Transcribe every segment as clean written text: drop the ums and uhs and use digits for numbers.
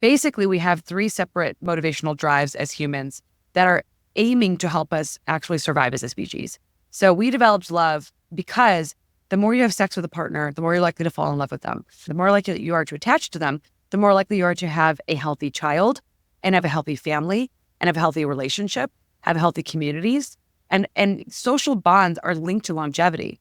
basically we have three separate motivational drives as humans that are aiming to help us actually survive as a species. So we developed love because the more you have sex with a partner, the more you're likely to fall in love with them. The more likely you are to attach to them, the more likely you are to have a healthy child and have a healthy family and have a healthy relationship, have healthy communities. And social bonds are linked to longevity.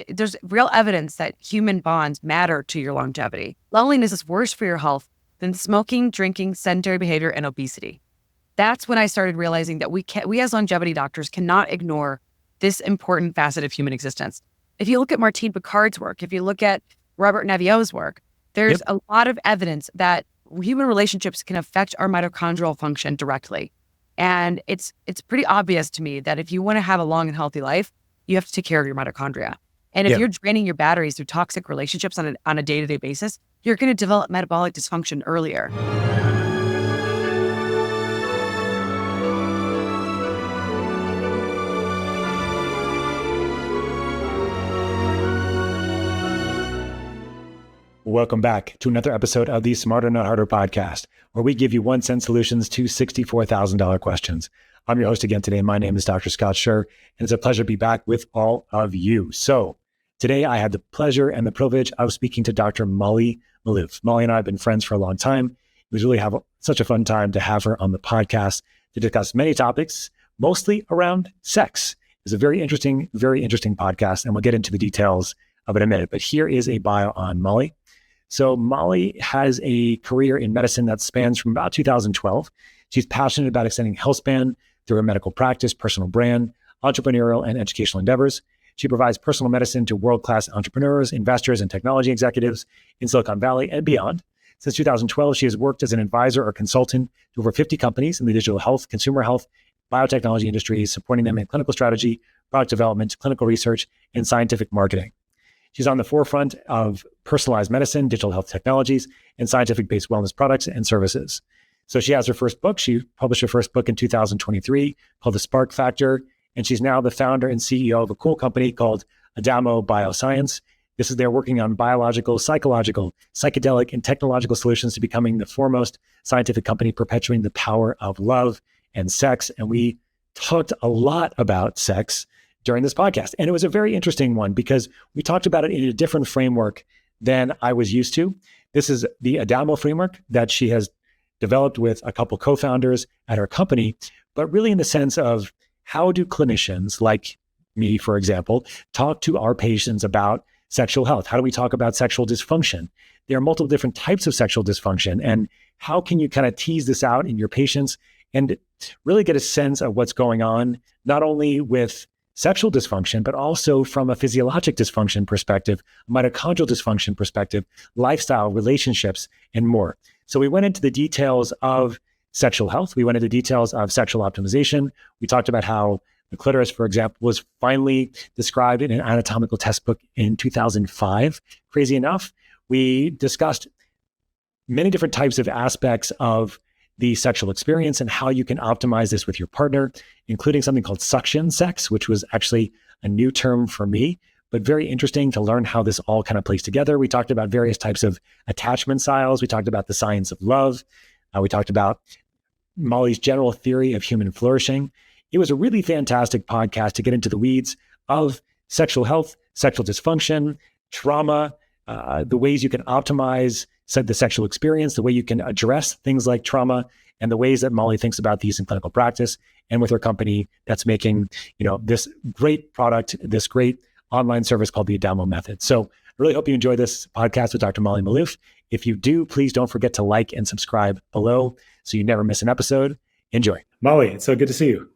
There's real evidence that human bonds matter to your longevity. Loneliness is worse for your health than smoking, drinking, sedentary behavior, and obesity. That's when I started realizing that we as longevity doctors cannot ignore this important facet of human existence. If you look at Martine Picard's work, if you look at Robert Naviaux's work, there's a lot of evidence that human relationships can affect our mitochondrial function directly. And it's pretty obvious to me that if you want to have a long and healthy life, you have to take care of your mitochondria. And if you're draining your batteries through toxic relationships on a day-to-day basis, you're going to develop metabolic dysfunction earlier. Welcome back to another episode of the Smarter Not Harder podcast, where we give you 1 cent solutions to $64,000 questions. I'm your host again today. My name is Dr. Scott Scher, and it's a pleasure to be back with all of you. So today I had the pleasure and the privilege of speaking to Dr. Molly Maloof. Molly and I have been friends for a long time. It was really such a fun time to have her on the podcast to discuss many topics, mostly around sex. It's a very interesting podcast, and we'll get into the details of it in a minute. But here is a bio on Molly. So Molly has a career in medicine that spans from about 2012. She's passionate about extending health span through her medical practice, personal brand, entrepreneurial, and educational endeavors. She provides personal medicine to world-class entrepreneurs, investors, and technology executives in Silicon Valley and beyond. Since 2012, she has worked as an advisor or consultant to over 50 companies in the digital health, consumer health, biotechnology industries, supporting them in clinical strategy, product development, clinical research, and scientific marketing. She's on the forefront of personalized medicine, digital health technologies, and scientific-based wellness products and services. So she has her first book. She published her first book in 2023 called The Spark Factor, and she's now the founder and CEO of a cool company called Adamo Bioscience. They're working on biological, psychological, psychedelic, and technological solutions to becoming the foremost scientific company perpetuating the power of love and sex. And we talked a lot about sex during this podcast. And it was a very interesting one because we talked about it in a different framework than I was used to. This is the Adamo framework that she has developed with a couple co-founders at her company, but really in the sense of how do clinicians like me, for example, talk to our patients about sexual health? How do we talk about sexual dysfunction? There are multiple different types of sexual dysfunction. And how can you kind of tease this out in your patients and really get a sense of what's going on, not only with sexual dysfunction, but also from a physiologic dysfunction perspective, mitochondrial dysfunction perspective, lifestyle, relationships, and more. So we went into the details of sexual health. We went into details of sexual optimization. We talked about how the clitoris, for example, was finally described in an anatomical test book in 2005. Crazy enough, we discussed many different types of aspects of the sexual experience and how you can optimize this with your partner, including something called suction sex, which was actually a new term for me, but very interesting to learn how this all kind of plays together. We talked about various types of attachment styles. We talked about the science of love. We talked about Molly's general theory of human flourishing. It was a really fantastic podcast to get into the weeds of sexual health, sexual dysfunction, trauma, the ways you can optimize the sexual experience, the way you can address things like trauma, and the ways that Molly thinks about these in clinical practice and with her company that's making, this great product, this great online service called the Adamo Method. So I really hope you enjoy this podcast with Dr. Molly Maloof. If you do, please don't forget to like and subscribe below so you never miss an episode. Enjoy. Molly, it's so good to see you.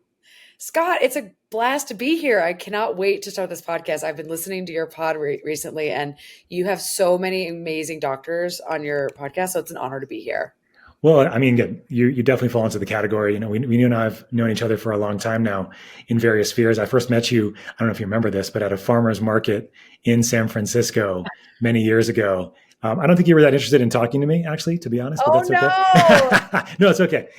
Scott, it's a blast to be here. I cannot wait to start this podcast. I've been listening to your pod recently, and you have so many amazing doctors on your podcast, so it's an honor to be here. Well, I mean, you definitely fall into the category. You and I have known each other for a long time now in various spheres. I first met you, I don't know if you remember this, but at a farmer's market in San Francisco many years ago. I don't think you were that interested in talking to me, actually, to be honest. But that's okay. No, it's okay.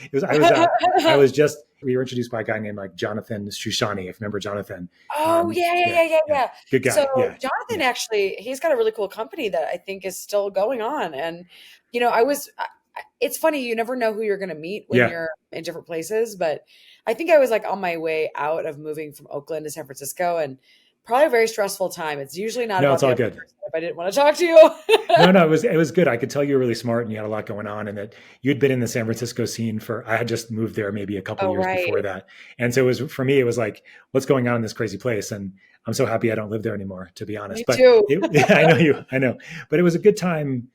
We were introduced by a guy named Jonathan Shushani, if you remember Jonathan. Yeah. Good guy. So Jonathan, actually, he's got a really cool company that I think is still going on. And, it's funny, you never know who you're going to meet when Yeah. you're in different places. But I think I was like on my way out of moving from Oakland to San Francisco, and probably a very stressful time. It's usually not No, about it's the all other good. person if I didn't want to talk to you. No, it was good. I could tell you were really smart and you had a lot going on, and that you'd been in the San Francisco scene I had just moved there maybe a couple Oh, years right. before that. And so it was, for me, it was like, what's going on in this crazy place? And I'm so happy I don't live there anymore, to be honest. Me But too. I know, but it was a good time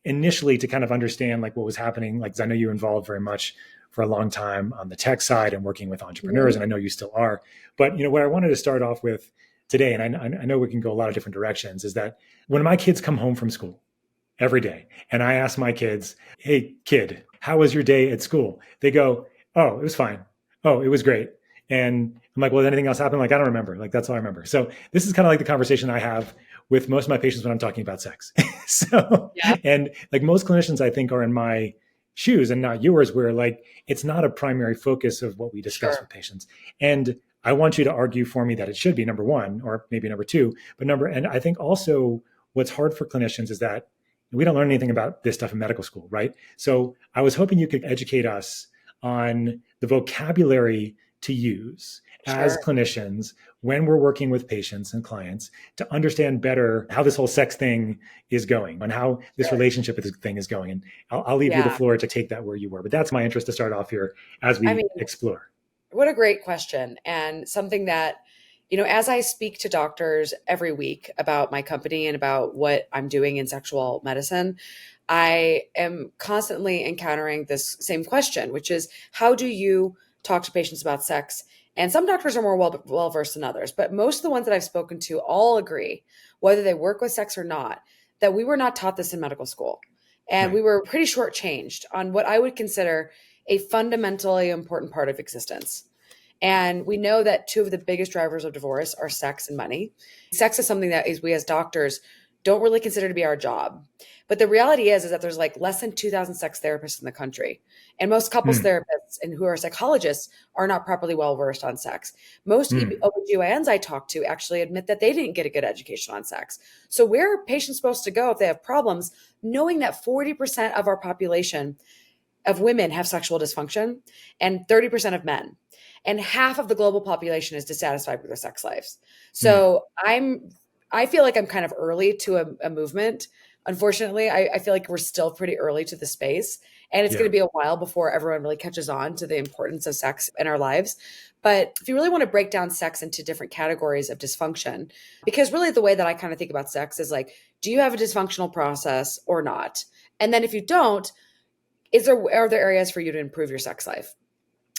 initially to kind of understand like what was happening. Like, 'cause I know you were involved very much for a long time on the tech side and working with entrepreneurs, and I know you still are. But what I wanted to start off with today, and I know we can go a lot of different directions, is that when my kids come home from school every day, and I ask my kids, "Hey, kid, how was your day at school?" They go, "Oh, it was fine. Oh, it was great." And I'm like, "Well, did anything else happen?" Like, I don't remember. Like, that's all I remember. So this is kind of like the conversation I have with most of my patients when I'm talking about sex. So, Yeah. and like most clinicians, I think, are in my shoes and not yours, where like it's not a primary focus of what we discuss with patients. And I want you to argue for me that it should be number one, or maybe number two, and I think also what's hard for clinicians is that we don't learn anything about this stuff in medical school, right? So I was hoping you could educate us on the vocabulary to use as clinicians when we're working with patients and clients to understand better how this whole sex thing is going and how this relationship with this thing is going. And I'll leave you the floor to take that where you were. But that's my interest to start off here as we explore. What a great question. And something that, as I speak to doctors every week about my company and about what I'm doing in sexual medicine, I am constantly encountering this same question, which is, how do you talk to patients about sex? And some doctors are more well versed than others, but most of the ones that I've spoken to all agree, whether they work with sex or not, that we were not taught this in medical school. And we were pretty shortchanged on what I would consider a fundamentally important part of existence. And we know that two of the biggest drivers of divorce are sex and money. Sex is something that we as doctors don't really consider to be our job. But the reality is that there's like less than 2,000 sex therapists in the country. And most couples therapists and who are psychologists are not properly well versed on sex. Most OBGYNs I talk to actually admit that they didn't get a good education on sex. So where are patients supposed to go if they have problems, knowing that 40% of our population of women have sexual dysfunction and 30% of men? And half of the global population is dissatisfied with their sex lives. So I feel like I'm kind of early to a movement. Unfortunately, I feel like we're still pretty early to the space, and it's going to be a while before everyone really catches on to the importance of sex in our lives. But if you really want to break down sex into different categories of dysfunction, because really the way that I kind of think about sex is like, do you have a dysfunctional process or not? And then if you don't, are there areas for you to improve your sex life?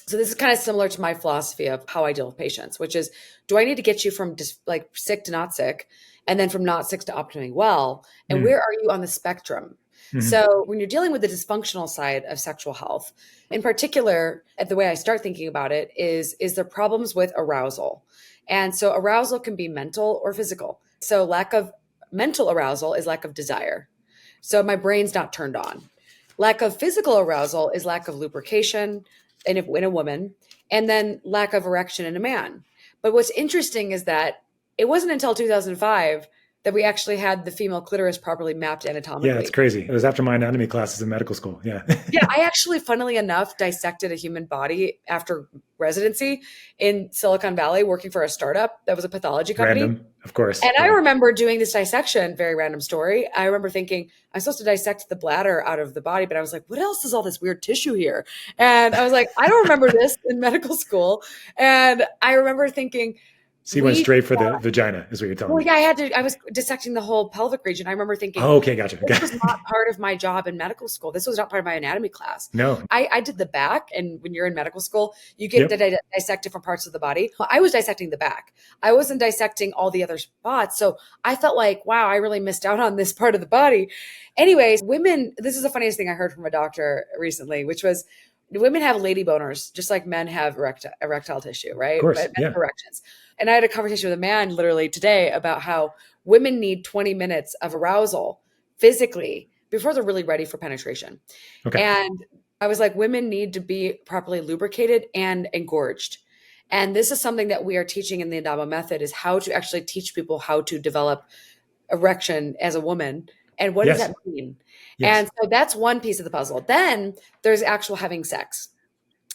So this is kind of similar to my philosophy of how I deal with patients, which is, do I need to get you from just like sick to not sick, and then from not sick to optimally well? And where are you on the spectrum? So when you're dealing with the dysfunctional side of sexual health, in particular, the way I start thinking about it is there problems with arousal? And so arousal can be mental or physical. So lack of mental arousal is lack of desire. So my brain's not turned on. Lack of physical arousal is lack of lubrication in a woman, and then lack of erection in a man. But what's interesting is that it wasn't until 2005 that we actually had the female clitoris properly mapped anatomically. Yeah, it's crazy. It was after my anatomy classes in medical school. Yeah. Yeah, I actually, funnily enough, dissected a human body after residency in Silicon Valley, working for a startup that was a pathology company. Random, of course. And I remember doing this dissection, very random story. I remember thinking, I'm supposed to dissect the bladder out of the body, but I was like, what else is all this weird tissue here? And I was like, I don't remember this in medical school. And I remember thinking, so you went straight for the vagina, is what you're telling me. Yeah, I was dissecting the whole pelvic region. I remember thinking, oh, okay, gotcha. This was not part of my job in medical school. This was not part of my anatomy class. No. I did the back. And when you're in medical school, you get to dissect different parts of the body. Well, I was dissecting the back. I wasn't dissecting all the other spots. So I felt like, wow, I really missed out on this part of the body. Anyways, women, this is the funniest thing I heard from a doctor recently, which was, women have lady boners, just like men have erectile tissue, right? Of course, men have erections. And I had a conversation with a man literally today about how women need 20 minutes of arousal physically before they're really ready for penetration. Okay. And I was like, women need to be properly lubricated and engorged. And this is something that we are teaching in the Adamo method, is how to actually teach people how to develop erection as a woman And what does Yes. that mean? Yes. And so that's one piece of the puzzle. Then there's actual having sex.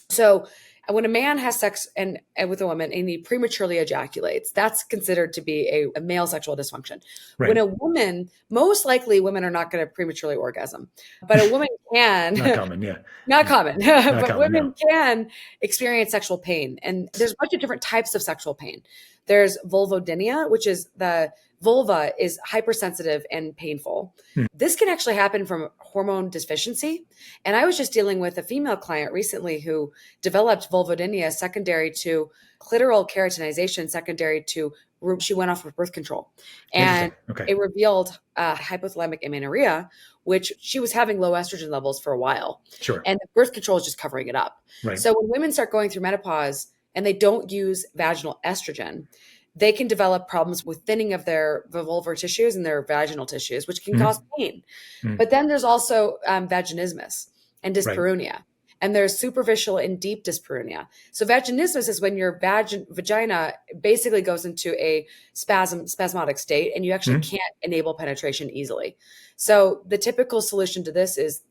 So when a man has sex and with a woman and he prematurely ejaculates, that's considered to be a male sexual dysfunction. Right. When a woman, most likely women are not going to prematurely orgasm, but a woman can. Not common, yeah. Not common, Not but common, women no. can experience sexual pain. And there's a bunch of different types of sexual pain. There's vulvodynia, which is the vulva is hypersensitive and painful. This can actually happen from hormone deficiency. And I was just dealing with a female client recently who developed vulvodynia secondary to clitoral keratinization, secondary to she went off of birth control. And it revealed hypothalamic amenorrhea, which she was having low estrogen levels for a while. Sure. And the birth control is just covering it up. Right. So when women start going through menopause and they don't use vaginal estrogen, they can develop problems with thinning of their vulvar tissues and their vaginal tissues, which can cause pain. But then there's also vaginismus and dyspareunia. And there's superficial and deep dyspareunia. So vaginismus is when your vagina basically goes into a spasmodic state and you actually can't enable penetration easily. So the typical solution to this is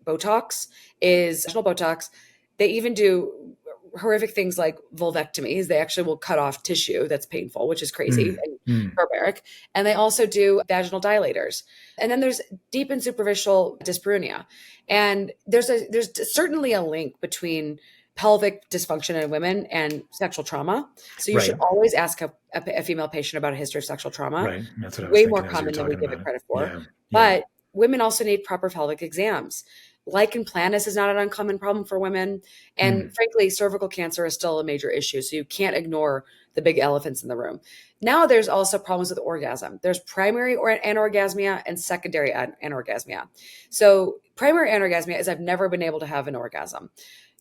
Botox, is vaginal Botox. They even do horrific things like vulvectomies. They actually will cut off tissue that's painful, which is crazy and barbaric. And they also do vaginal dilators. And then there's deep and superficial dyspareunia. And there's certainly a link between pelvic dysfunction in women and sexual trauma. So you should always ask a female patient about a history of sexual trauma. Right. That's what I was way thinking more common than we give it credit for. Yeah. But women also need proper pelvic exams. Lichen planus is not an uncommon problem for women. And frankly, cervical cancer is still a major issue. So you can't ignore the big elephants in the room. Now there's also problems with orgasm. There's primary anorgasmia and secondary anorgasmia. So primary anorgasmia is I've never been able to have an orgasm.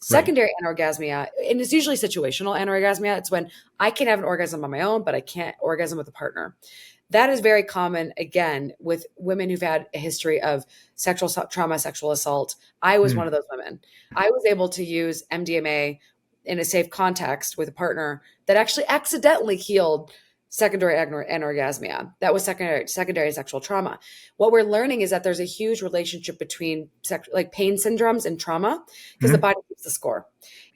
Secondary anorgasmia, and it's usually situational anorgasmia. It's when I can have an orgasm on my own, but I can't orgasm with a partner. That is very common, again, with women who've had a history of sexual trauma, sexual assault. I was one of those women. I was able to use MDMA in a safe context with a partner that actually accidentally healed secondary anorgasmia. That was secondary sexual trauma. What we're learning is that there's a huge relationship between like pain syndromes and trauma because the body keeps the score.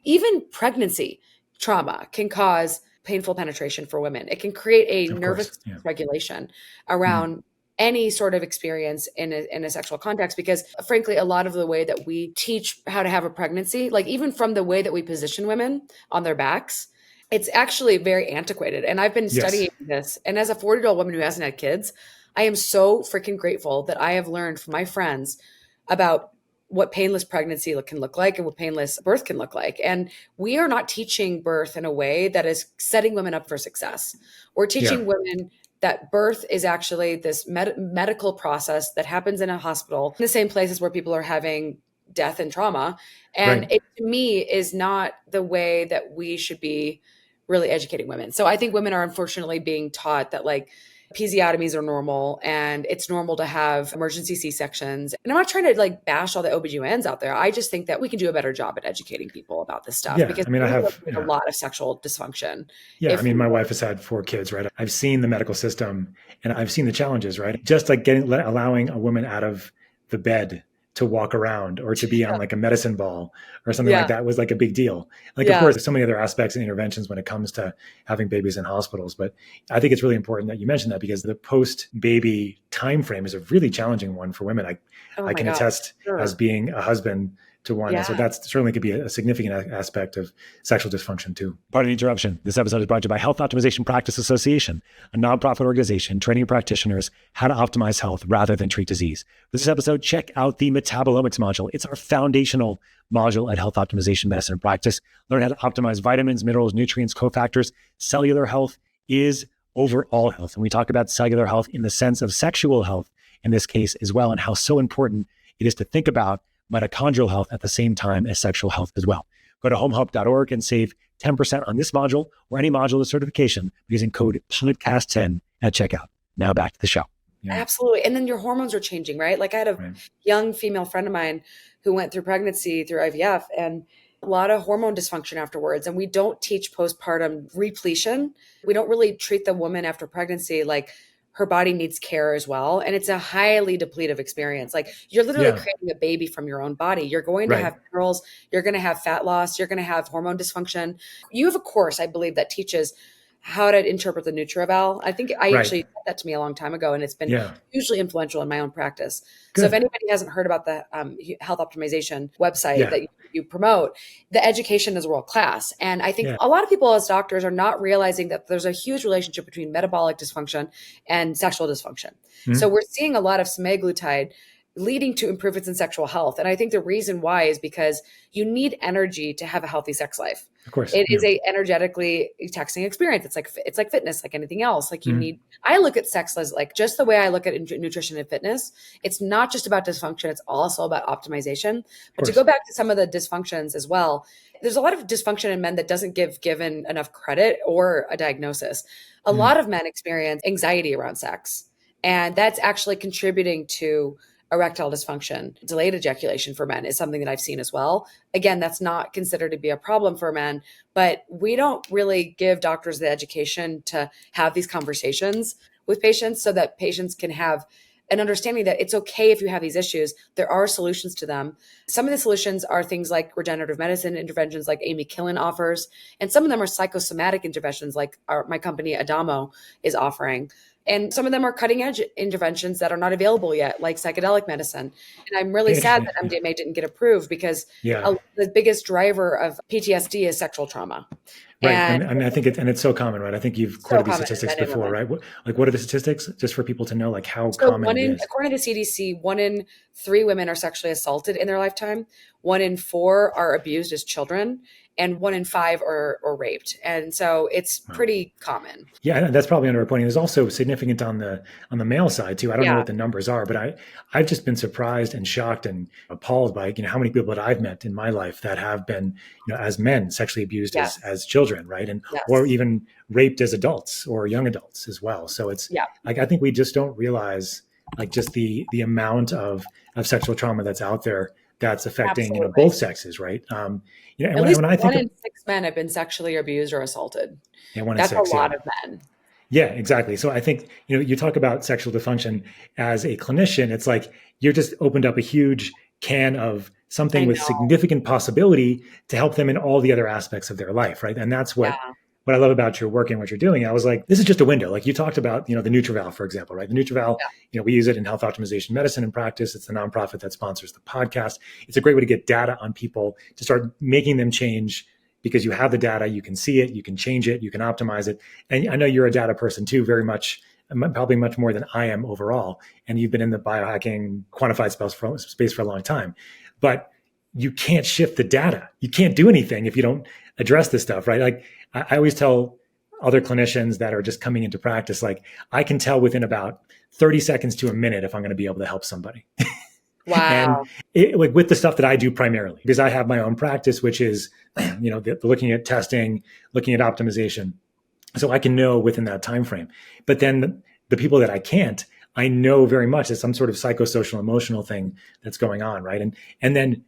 Even pregnancy trauma can cause painful penetration for women. It can create a nervous regulation around any sort of experience in a sexual context, because frankly, a lot of the way that we teach how to have a pregnancy, like even from the way that we position women on their backs, it's actually very antiquated. And I've been studying this. And as a 40-year-old woman who hasn't had kids, I am so freaking grateful that I have learned from my friends about what painless pregnancy can look like and what painless birth can look like. And we are not teaching birth in a way that is setting women up for success. We're teaching women that birth is actually this medical process that happens in a hospital, in the same places where people are having death and trauma. And it, to me, is not the way that we should be really educating women. So I think women are unfortunately being taught that like episiotomies are normal and it's normal to have emergency C-sections. And I'm not trying to like bash all the OBGYNs out there. I just think that we can do a better job at educating people about this stuff because I have a lot of sexual dysfunction. My wife has had 4 kids, right? I've seen the medical system and I've seen the challenges, right? Just like allowing a woman out of the bed to walk around or to be on like a medicine ball or something like that was like a big deal. Like, of course, there's so many other aspects and interventions when it comes to having babies in hospitals. But I think it's really important that you mentioned that because the post-baby time frame is a really challenging one for women. I can attest as being a husband to one. And so that certainly could be a significant aspect of sexual dysfunction too. Pardon the interruption. This episode is brought to you by Health Optimization Practice Association, a nonprofit organization training practitioners how to optimize health rather than treat disease. For this episode, check out the metabolomics module. It's our foundational module at Health Optimization Medicine and Practice. Learn how to optimize vitamins, minerals, nutrients, cofactors. Cellular health is overall health. And we talk about cellular health in the sense of sexual health in this case as well, and how so important it is to think about mitochondrial health at the same time as sexual health as well. Go to homehelp.org and save 10% on this module or any module of certification using code podcast10 at checkout. Now back to the show. Absolutely. And then your hormones are changing, right? Like I had a young female friend of mine who went through pregnancy through IVF and a lot of hormone dysfunction afterwards. And we don't teach postpartum repletion. We don't really treat the woman after pregnancy like her body needs care as well. And it's a highly depletive experience. Like you're literally creating a baby from your own body. You're going to have girls, you're going to have fat loss, you're going to have hormone dysfunction. You have a course, I believe, that teaches how to interpret the NutrAval. I think I actually said that to me a long time ago, and it's been hugely influential in my own practice. Good. So if anybody hasn't heard about the health optimization website that you promote, the education is world class. And I think a lot of people as doctors are not realizing that there's a huge relationship between metabolic dysfunction and sexual dysfunction. Mm-hmm. So we're seeing a lot of semaglutide leading to improvements in sexual health. And I think the reason why is because you need energy to have a healthy sex life. Of course. It is a energetically taxing experience. It's like fitness, like anything else. Like you need, I look at sex as like just the way I look at nutrition and fitness. It's not just about dysfunction. It's also about optimization. But to go back to some of the dysfunctions as well, there's a lot of dysfunction in men that doesn't given enough credit or a diagnosis. A lot of men experience anxiety around sex. And that's actually contributing to erectile dysfunction. Delayed ejaculation for men is something that I've seen as well. Again, that's not considered to be a problem for men, but we don't really give doctors the education to have these conversations with patients so that patients can have an understanding that it's okay if you have these issues. There are solutions to them. Some of the solutions are things like regenerative medicine interventions like Amy Killen offers, and some of them are psychosomatic interventions like my company Adamo is offering. And some of them are cutting edge interventions that are not available yet, like psychedelic medicine. And I'm really sad that MDMA didn't get approved because the biggest driver of PTSD is sexual trauma. Right. And I think it's so common, right? I think you've quoted these statistics before, right? What are the statistics just for people to know, like how common it is? According to the CDC, 1 in 3 women are sexually assaulted in their lifetime. 1 in 4 are abused as children. And 1 in 5 are raped. And so it's pretty common. Yeah, that's probably underreporting. There's also significant on the male side too. I don't know what the numbers are, but I've just been surprised and shocked and appalled by how many people that I've met in my life that have been, as men sexually abused as children, right? And or even raped as adults or young adults as well. So it's like I think we just don't realize like just the amount of sexual trauma that's out there that's affecting both sexes, right? At least when I think 1 in 6 men have been sexually abused or assaulted. Yeah, 1 in that's 6, a lot of men. Yeah, exactly. So I think you talk about sexual dysfunction as a clinician. It's like you're just opened up a huge can of something with significant possibility to help them in all the other aspects of their life, right? And that's what I love about your work and what you're doing. I was like, this is just a window. Like you talked about, the NutrAval, for example, right? The NutrAval, we use it in health optimization medicine and practice. It's the nonprofit that sponsors the podcast. It's a great way to get data on people to start making them change because you have the data, you can see it, you can change it, you can optimize it. And I know you're a data person too, very much, probably much more than I am overall. And you've been in the biohacking quantified space for a long time, but you can't shift the data. You can't do anything if you don't address this stuff, right? Like I always tell other clinicians that are just coming into practice, like I can tell within about 30 seconds to a minute if I'm going to be able to help somebody. Wow. And like with the stuff that I do primarily, because I have my own practice, which is, looking at testing, looking at optimization. So I can know within that time frame. But then the people that I can't, I know very much it's some sort of psychosocial emotional thing that's going on, right? And then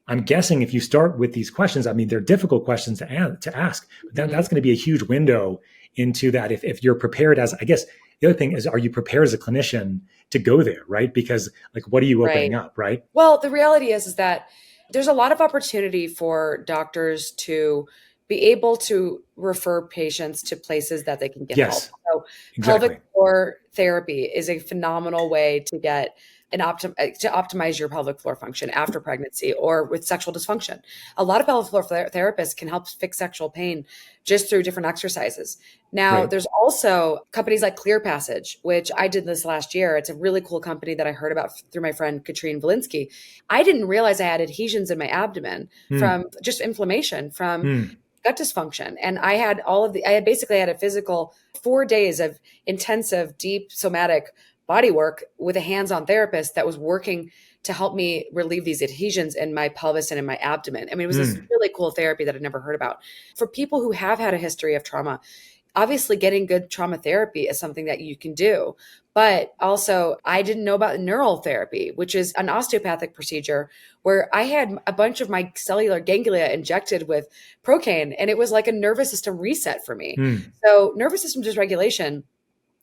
I'm guessing if you start with these questions, I mean, they're difficult questions to ask, but that's going to be a huge window into that. If you're prepared I guess the other thing is, are you prepared as a clinician to go there, right? Because like, what are you opening up, right? Well, the reality is that there's a lot of opportunity for doctors to be able to refer patients to places that they can get help. So pelvic floor therapy is a phenomenal way to get to optimize your pelvic floor function after pregnancy or with sexual dysfunction. A lot of pelvic floor therapists can help fix sexual pain just through different exercises. Now, there's also companies like Clear Passage, which I did this last year. It's a really cool company that I heard about through my friend Katrine Valinsky. I didn't realize I had adhesions in my abdomen from just inflammation from gut dysfunction. And I had basically had a physical 4 days of intensive, deep somatic body work with a hands-on therapist that was working to help me relieve these adhesions in my pelvis and in my abdomen. I mean, it was this really cool therapy that I'd never heard about. For people who have had a history of trauma, obviously getting good trauma therapy is something that you can do. But also, I didn't know about neural therapy, which is an osteopathic procedure where I had a bunch of my cellular ganglia injected with Procaine, and it was like a nervous system reset for me. So nervous system dysregulation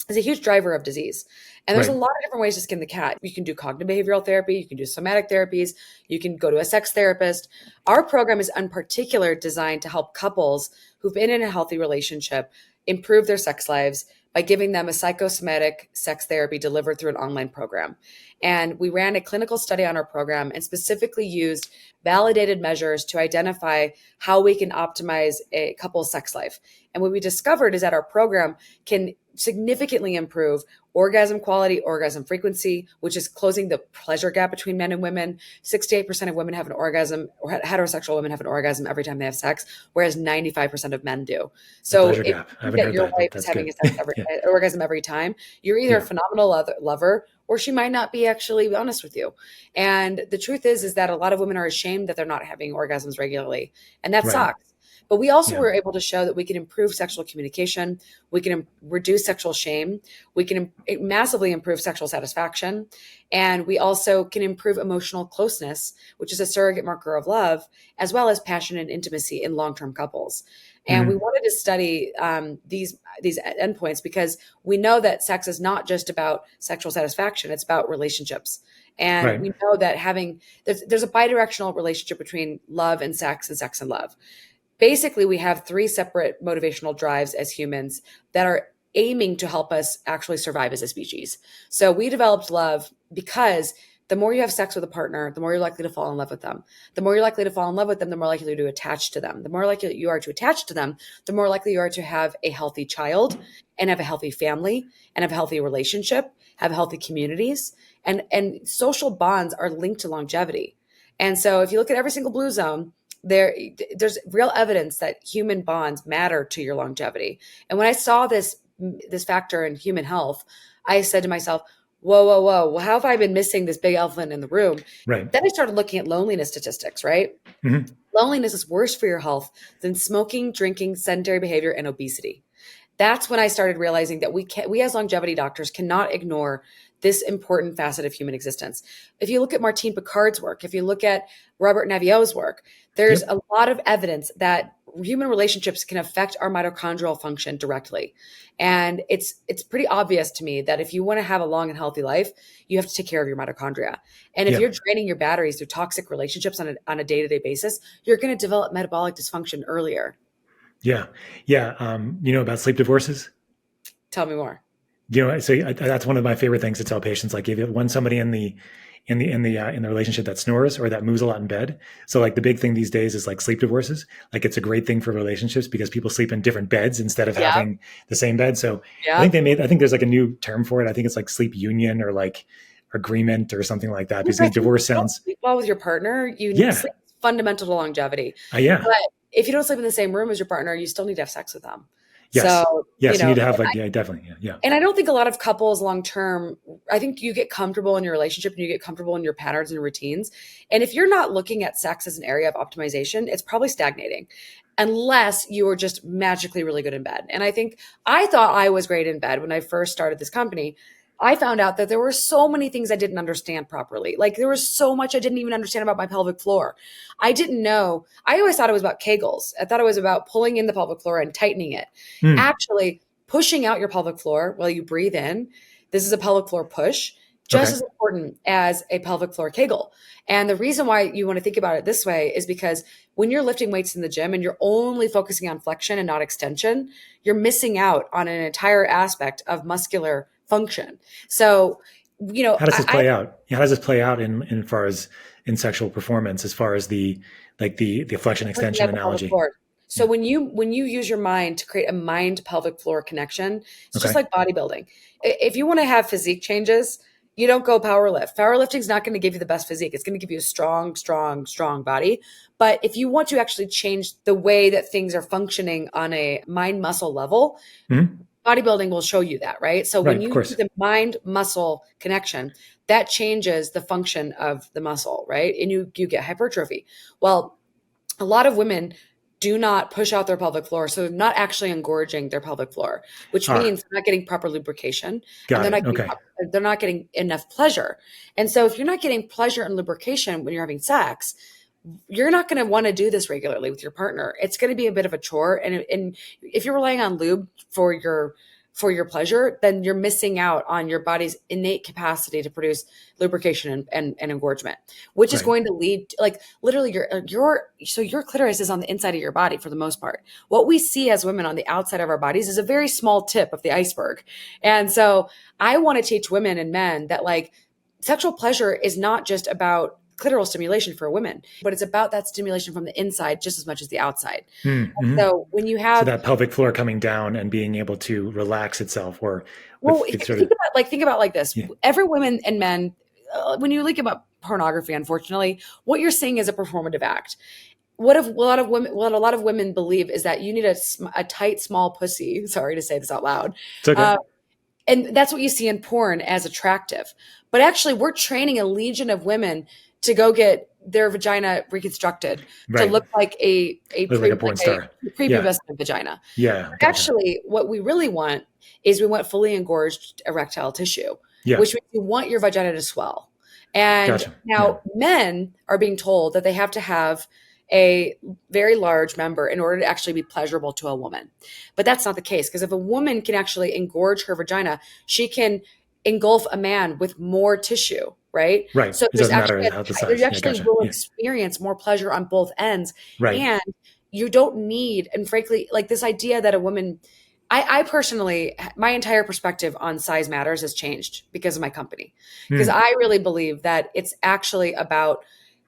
is a huge driver of disease. And there's a Right. lot of different ways to skin the cat. You can do cognitive behavioral therapy, you can do somatic therapies, you can go to a sex therapist. Our program is in particular designed to help couples who've been in a healthy relationship improve their sex lives by giving them a psychosomatic sex therapy delivered through an online program. And we ran a clinical study on our program and specifically used validated measures to identify how we can optimize a couple's sex life. And what we discovered is that our program can significantly improve orgasm quality, orgasm frequency, which is closing the pleasure gap between men and women. 68% of women have an orgasm, or heterosexual women have an orgasm every time they have sex, whereas 95% of men do. The So pleasure if gap. I you haven't that heard your that. wife is That's having good. a sex Yeah. orgasm every time, you're either a Yeah. phenomenal lover, or she might not be actually honest with you. And the truth is that a lot of women are ashamed that they're not having orgasms regularly, and that Right. sucks. But we also Yeah. were able to show that we can improve sexual communication, we can reduce sexual shame, we can massively improve sexual satisfaction, and we also can improve emotional closeness, which is a surrogate marker of love, as well as passion and intimacy in long-term couples. And we Mhm. wanted to study these endpoints because we know that sex is not just about sexual satisfaction; it's about relationships. And Right. we know that there's a bidirectional relationship between love and sex and love. Basically, we have three separate motivational drives as humans that are aiming to help us actually survive as a species. So we developed love because the more you have sex with a partner, the more you're likely to fall in love with them. The more you're likely to fall in love with them, the more likely to attach to them. The more likely you are to attach to them, the more likely you are to have a healthy child and have a healthy family and have a healthy relationship, have healthy communities. And social bonds are linked to longevity. And so if you look at every single blue zone, there's real evidence that human bonds matter to your longevity. And when I saw this factor in human health, I said to myself, whoa, well, how have I been missing this big elephant in the room? Right. Then I started looking at loneliness statistics, right? Mhm. Loneliness is worse for your health than smoking, drinking, sedentary behavior, and obesity. That's when I started realizing that we as longevity doctors cannot ignore this important facet of human existence. If you look at Martine Picard's work, if you look at Robert Naviaux's work, there's Yep. a lot of evidence that human relationships can affect our mitochondrial function directly. And it's pretty obvious to me that if you want to have a long and healthy life, you have to take care of your mitochondria. And if Yeah. you're draining your batteries through toxic relationships on a day-to-day basis, you're going to develop metabolic dysfunction earlier. Yeah. Yeah. You know about sleep divorces? Tell me more. So that's one of my favorite things to tell patients. Like if you want somebody in the relationship that snores or that moves a lot in bed. So like the big thing these days is like sleep divorces. Like it's a great thing for relationships because people sleep in different beds instead of Yeah. having the same bed. So Yeah. I think there's like a new term for it. I think it's like sleep union or like agreement or something like that. Because divorce You don't sounds. sleep well with your partner. Yeah. Sleep is fundamental to longevity. Yeah. But if you don't sleep in the same room as your partner, you still need to have sex with them. Yes. So, Yes. You need to have like, yeah, definitely. Yeah. and I don't think a lot of couples long term, I think you get comfortable in your relationship and you get comfortable in your patterns and routines. And if you're not looking at sex as an area of optimization, it's probably stagnating unless you are just magically really good in bed. And I thought I was great in bed when I first started this company. I found out that there were so many things I didn't understand properly. Like there was so much I didn't even understand about my pelvic floor. I didn't know. I always thought it was about Kegels. I thought it was about pulling in the pelvic floor and tightening it. Actually, pushing out your pelvic floor while you breathe in. This is a pelvic floor push, just as important as a pelvic floor Kegel. And the reason why you want to think about it this way is because when you're lifting weights in the gym and you're only focusing on flexion and not extension, you're missing out on an entire aspect of muscular function. So, how does this play out? How does this play out in far as in sexual performance, as far as the flexion extension analogy? So when you use your mind to create a mind pelvic floor connection, it's just like bodybuilding. If you want to have physique changes, you don't go powerlift. Powerlifting is not going to give you the best physique. It's going to give you a strong body. But if you want to actually change the way that things are functioning on a mind muscle level, bodybuilding will show you that, right? So when you do the mind muscle connection, that changes the function of the muscle, right? And you get hypertrophy. Well, a lot of women do not push out their pelvic floor. So they're not actually engorging their pelvic floor, which means they're not getting proper lubrication. And they're not getting enough pleasure. And so if you're not getting pleasure and lubrication when you're having sex, you're not going to want to do this regularly with your partner. It's going to be a bit of a chore. And if you're relying on lube for your for your pleasure, then you're missing out on your body's innate capacity to produce lubrication and engorgement, which is going to lead to, like, literally your clitoris is on the inside of your body for the most part. What we see as women on the outside of our bodies is a very small tip of the iceberg. And so I want to teach women and men that, like, sexual pleasure is not just about clitoral stimulation for women, but it's about that stimulation from the inside just as much as the outside. Mm-hmm. So when you have that pelvic floor coming down and being able to relax itself, or think about like this. Yeah. Every woman and men, when you think about pornography, unfortunately, what you're seeing is a performative act. What a lot of women believe is that you need a tight, small pussy. Sorry to say this out loud. It's okay. And that's what you see in porn as attractive. But actually, we're training a legion of women to go get their vagina reconstructed to look like a porn star, prepubescent vagina. Yeah. Gotcha. Actually, what we really want is we want fully engorged erectile tissue, which means you want your vagina to swell. And now men are being told that they have to have a very large member in order to actually be pleasurable to a woman. But that's not the case, because if a woman can actually engorge her vagina, she can engulf a man with more tissue, right? Right. So it doesn't matter how the size. You actually will experience more pleasure on both ends. Right. And you don't need, and frankly, like this idea that a woman, I personally, my entire perspective on size matters has changed because of my company. Because I really believe that it's actually about,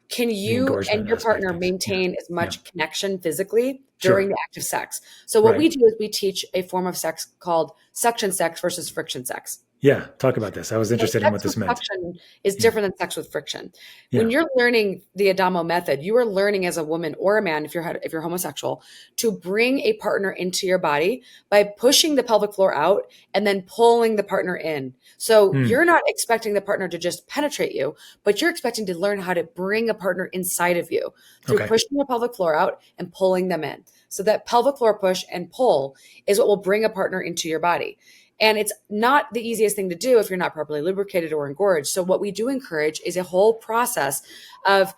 can you and your partner maintain as much connection physically during the act of sex? So what we do is we teach a form of sex called suction sex versus friction sex. Yeah. Talk about this. I was interested in what this meant. Suction is different than sex with friction. When you're learning the Adamo method, you are learning as a woman or a man, if you're homosexual, to bring a partner into your body by pushing the pelvic floor out and then pulling the partner in. So you're not expecting the partner to just penetrate you, but you're expecting to learn how to bring a partner inside of you through pushing the pelvic floor out and pulling them in. So that pelvic floor push and pull is what will bring a partner into your body. And it's not the easiest thing to do if you're not properly lubricated or engorged. So what we do encourage is a whole process of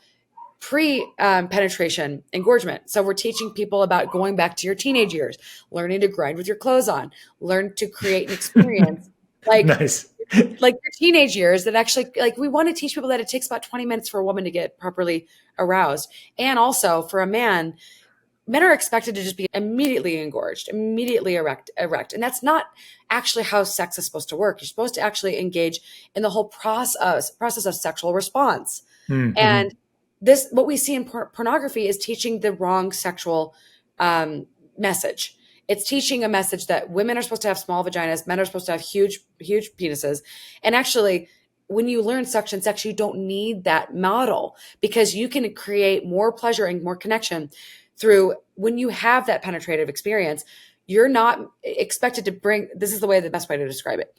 pre-penetration engorgement. So we're teaching people about going back to your teenage years, learning to grind with your clothes on, learn to create an experience like your teenage years that actually, like, we want to teach people that it takes about 20 minutes for a woman to get properly aroused. And also for a man, men are expected to just be immediately engorged, immediately erect. And that's not actually how sex is supposed to work. You're supposed to actually engage in the whole process of sexual response. Mm-hmm. And what we see in pornography is teaching the wrong sexual message. It's teaching a message that women are supposed to have small vaginas, men are supposed to have huge, huge penises. And actually, when you learn suction sex, you don't need that model, because you can create more pleasure and more connection through, when you have that penetrative experience. You're not expected to bring, this is the best way to describe it.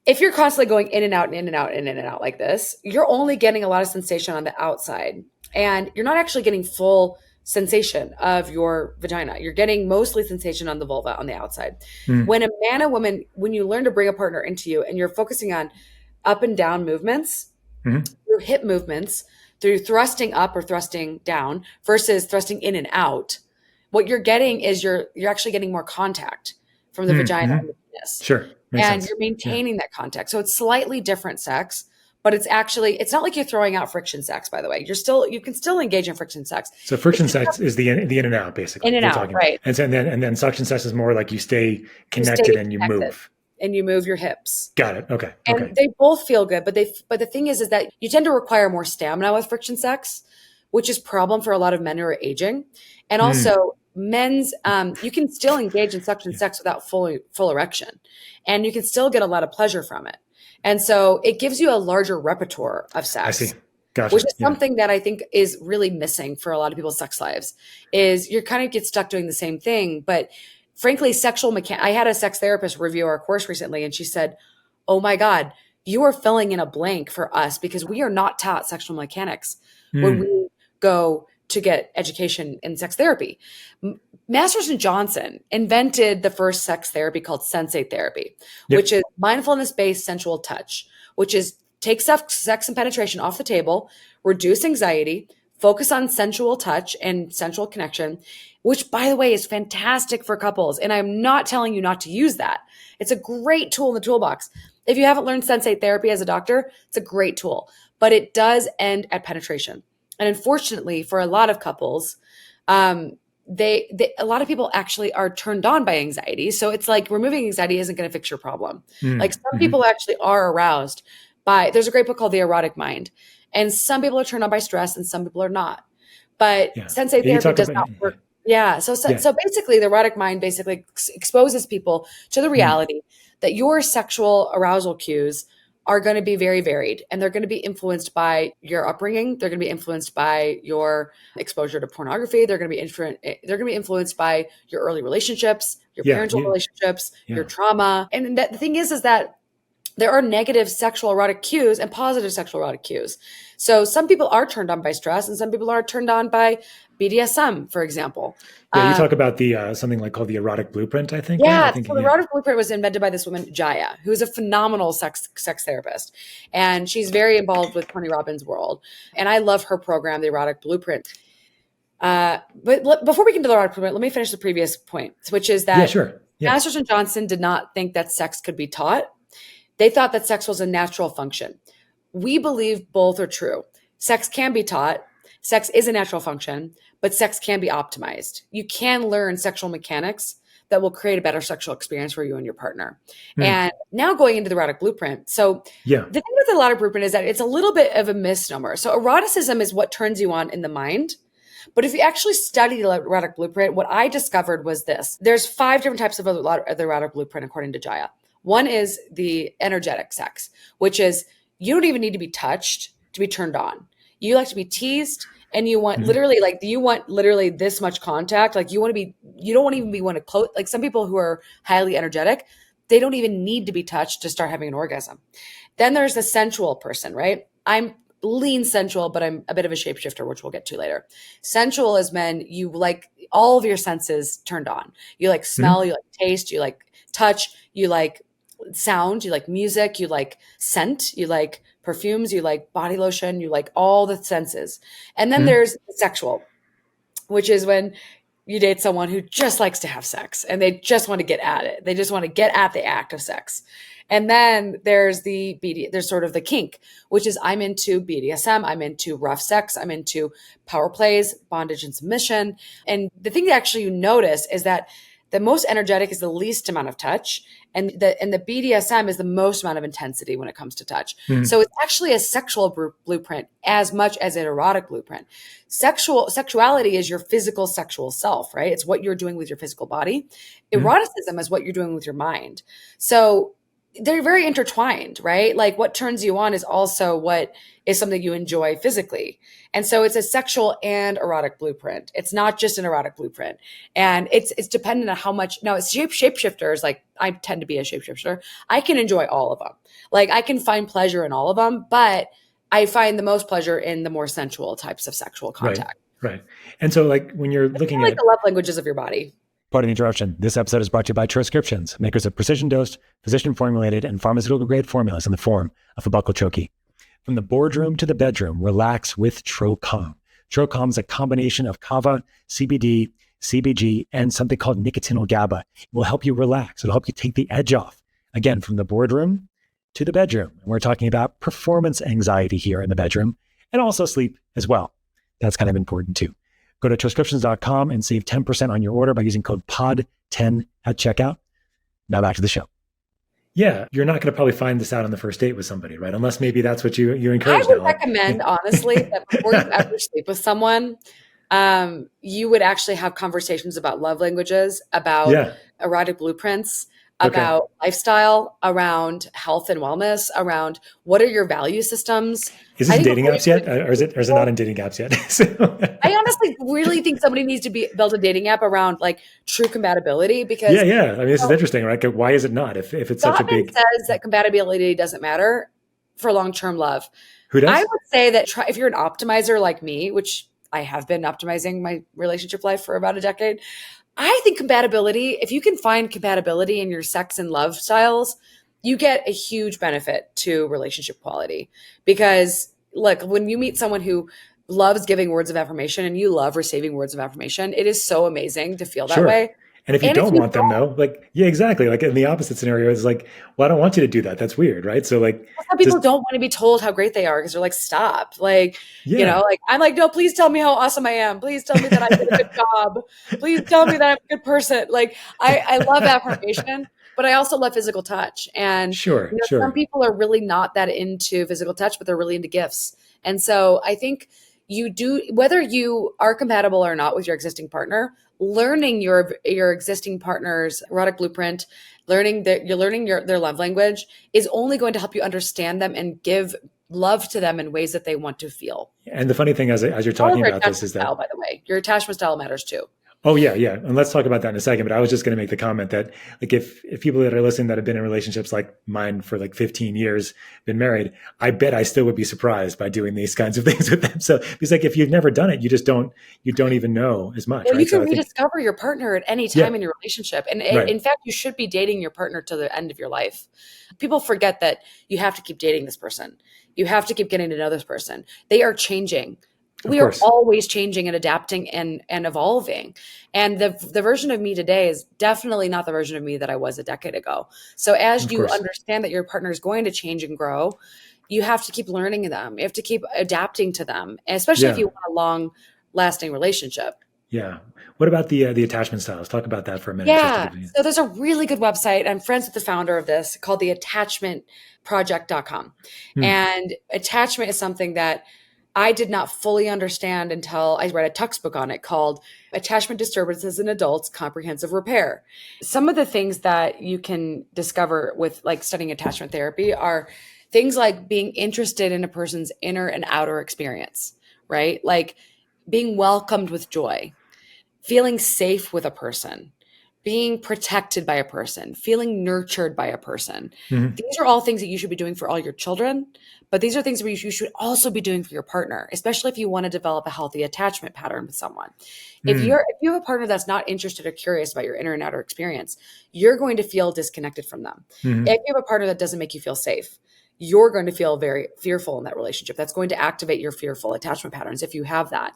If you're constantly going in and out and in and out and in and out like this, you're only getting a lot of sensation on the outside, and you're not actually getting full sensation of your vagina. You're getting mostly sensation on the vulva on the outside. When a man and woman, when you learn to bring a partner into you and you're focusing on up and down movements, through hip movements, through thrusting up or thrusting down versus thrusting in and out, what you're getting is you're actually getting more contact from the vagina and the penis. Sure. Makes sense. You're maintaining that contact. So it's slightly different sex, but it's not like you're throwing out friction sex, by the way. You can still engage in friction sex. So friction sex is the in and out, basically. In and out, right. And then suction sex is more like you stay connected and you move. And you move your hips. Got it. Okay. And they both feel good, but the thing is that you tend to require more stamina with friction sex, which is a problem for a lot of men who are aging. And also men's, you can still engage in suction sex without full erection, and you can still get a lot of pleasure from it. And so it gives you a larger repertoire of sex. I see. Gotcha. Which is something that I think is really missing for a lot of people's sex lives, is you kind of get stuck doing the same thing. But frankly, I had a sex therapist review our course recently, and she said, "Oh my God, you are filling in a blank for us, because we are not taught sexual mechanics when we go to get education in sex therapy." Masters and Johnson invented the first sex therapy called sensate therapy, which is mindfulness-based sensual touch, which is take sex and penetration off the table, reduce anxiety, focus on sensual touch and sensual connection, which, by the way, is fantastic for couples. And I'm not telling you not to use that. It's a great tool in the toolbox. If you haven't learned sensate therapy as a doctor, it's a great tool, but it does end at penetration. And unfortunately, for a lot of couples, a lot of people actually are turned on by anxiety. So it's like removing anxiety isn't going to fix your problem. Like some people actually are aroused by, there's a great book called The Erotic Mind. And some people are turned on by stress and some people are not. But sensate therapy does not work. Yeah. So basically the erotic mind basically exposes people to the reality that your sexual arousal cues are going to be very varied, and they're going to be influenced by your upbringing. They're going to be influenced by your exposure to pornography. They're going to be influenced by your early relationships, your parental relationships, your trauma. And the thing is that there are negative sexual erotic cues and positive sexual erotic cues. So some people are turned on by stress and some people are turned on by BDSM, for example. Yeah, you talk about the something like called the Erotic Blueprint, I think. Yeah, right? the Erotic Blueprint was invented by this woman, Jaya, who's a phenomenal sex therapist. And she's very involved with Tony Robbins' world. And I love her program, the Erotic Blueprint. But before we get into the Erotic Blueprint, let me finish the previous point, which is that Masters and Johnson did not think that sex could be taught. They thought that sex was a natural function. We believe both are true. Sex can be taught. Sex is a natural function, but sex can be optimized. You can learn sexual mechanics that will create a better sexual experience for you and your partner. And now going into the Erotic Blueprint. So the thing with the Erotic Blueprint is that it's a little bit of a misnomer. So eroticism is what turns you on in the mind. But if you actually study the Erotic Blueprint, what I discovered was this. There's 5 different types of the Erotic Blueprint, according to Jaya. One is the energetic sex, which is you don't even need to be touched to be turned on. You like to be teased, and you want literally this much contact. Like you don't even want to close. Like some people who are highly energetic, they don't even need to be touched to start having an orgasm. Then there's the sensual person, right? I'm lean sensual, but I'm a bit of a shapeshifter, which we'll get to later. Sensual is men, you like all of your senses turned on. You like smell, you like taste, you like touch, you like sound, you like music, you like scent, you like perfumes, you like body lotion, you like all the senses. And then there's sexual, which is when you date someone who just likes to have sex and they just want to get at it. They just want to get at the act of sex. And then there's there's sort of the kink, which is I'm into BDSM, I'm into rough sex, I'm into power plays, bondage and submission. And the thing that actually you notice is that the most energetic is the least amount of touch, and the BDSM is the most amount of intensity when it comes to touch. So it's actually a sexual blueprint as much as an erotic blueprint. Sexuality is your physical sexual self, right? It's what you're doing with your physical body. Eroticism is what you're doing with your mind. So they're very intertwined, right? Like what turns you on is also what is something you enjoy physically. And so it's a sexual and erotic blueprint. It's not just an erotic blueprint. And it's dependent on how much, now it's shapeshifters, like I tend to be a shapeshifter. I can enjoy all of them. Like I can find pleasure in all of them, but I find the most pleasure in the more sensual types of sexual contact. Right. And so like when you're looking at the love languages of your body. Pardon the interruption. This episode is brought to you by Transcriptions, makers of precision-dosed, physician-formulated, and pharmaceutical-grade formulas in the form of a buccal choky. From the boardroom to the bedroom, relax with TroCalm. TroCalm is a combination of kava, CBD, CBG, and something called nicotinol GABA. It will help you relax. It'll help you take the edge off. Again, from the boardroom to the bedroom. And we're talking about performance anxiety here in the bedroom, and also sleep as well. That's kind of important too. Go to transcriptions.com and save 10% on your order by using code POD10 at checkout. Now back to the show. Yeah, you're not going to probably find this out on the first date with somebody, right? Unless maybe that's what you encourage. I would recommend, honestly, that before you ever sleep with someone, you would actually have conversations about love languages, about erotic blueprints, about lifestyle, around health and wellness, around what are your value systems. Is this in dating apps yet? Or is it not in dating apps yet? I honestly really think somebody needs to build a dating app around like true compatibility because I mean, this is interesting, right? Why is it not? If it's such a big says that compatibility doesn't matter for long-term love. Who does? I would say that if you're an optimizer like me, which I have been optimizing my relationship life for about a decade, I think compatibility, if you can find compatibility in your sex and love styles, you get a huge benefit to relationship quality. Because look, when you meet someone who loves giving words of affirmation and you love receiving words of affirmation, it is so amazing to feel that Sure. way. And if you And if don't you want them though, like, yeah, exactly. Like in the opposite scenario, it's like, well, I don't want you to do that. That's weird. Right. So like, some people just, don't want to be told how great they are because they're like, stop. Like, yeah. like I'm like, no, please tell me how awesome I am. Please tell me that I did a good job. Please tell me that I'm a good person. Like I love affirmation, but I also love physical touch. And Sure. some Sure. people are really not that into physical touch, but they're really into gifts. And so I think you do, whether you are compatible or not with your existing partner, learning your existing partner's erotic blueprint, learning that you're learning their love language is only going to help you understand them and give love to them in ways that they want to feel. And the funny thing as you're Or talking your about this attachment is style, that, by the way, your attachment style matters too. oh yeah, yeah. And let's talk about that in a second. But I was just going to make the comment that like if people that are listening that have been in relationships like mine for like 15 years, been married, I bet I still would be surprised by doing these kinds of things with them. So it's like if you've never done it, you don't even know as much, Well, right? you So can I think, rediscover your partner at any yeah, time in your relationship. And right. in fact, you should be dating your partner to the end of your life. People forget that you have to keep dating this person. You have to keep getting to know this person. They are changing. Of We are course. always changing and adapting and evolving. And the version of me today is definitely not the version of me that I was a decade ago. So as Of you course. understand that your partner is going to change and grow, you have to keep learning them. You have to keep adapting to them, especially if Yeah. you want a long lasting relationship. Yeah. What about the attachment styles? Talk about that for a minute, just to Yeah. give you. So there's a really good website. I'm friends with the founder of this called the attachmentproject.com. And attachment is something that I did not fully understand until I read a textbook on it called Attachment Disturbances in Adults Comprehensive Repair. Some of the things that you can discover with like studying attachment therapy are things like being interested in a person's inner and outer experience, right? Like being welcomed with joy, feeling safe with a person, being protected by a person, feeling nurtured by a person. Mm-hmm. These are all things that you should be doing for all your children, but these are things that you should also be doing for your partner, especially if you want to develop a healthy attachment pattern with someone. If you have a partner that's not interested or curious about your inner and outer experience, you're going to feel disconnected from them. Mm-hmm. If you have a partner that doesn't make you feel safe, you're going to feel very fearful in that relationship. That's going to activate your fearful attachment patterns if you have that.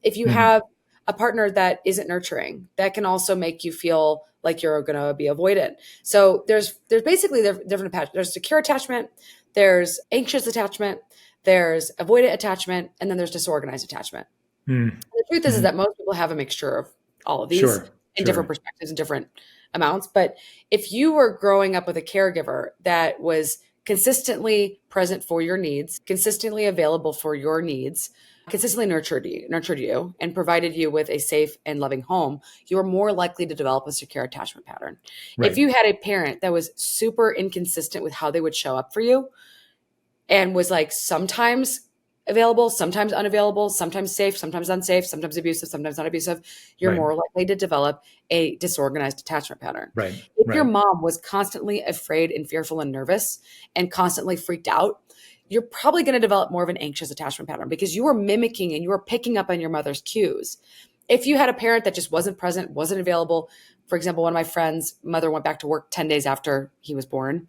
If you have a partner that isn't nurturing, that can also make you feel like you're going to be avoidant. So there's basically different attachments. There's secure attachment, there's anxious attachment, there's avoidant attachment, and then there's disorganized attachment. The truth is that most people have a mixture of all of these in different perspectives and different amounts. But if you were growing up with a caregiver that was consistently present for your needs, consistently available for your needs, consistently nurtured you and provided you with a safe and loving home, you are more likely to develop a secure attachment pattern. Right. If you had a parent that was super inconsistent with how they would show up for you and was like sometimes available, sometimes unavailable, sometimes safe, sometimes unsafe, sometimes abusive, sometimes not abusive, you're more likely to develop a disorganized attachment pattern. Right. If your mom was constantly afraid and fearful and nervous and constantly freaked out, you're probably going to develop more of an anxious attachment pattern because you were mimicking and you were picking up on your mother's cues. If you had a parent that just wasn't present, wasn't available, for example, one of my friends' mother went back to work 10 days after he was born,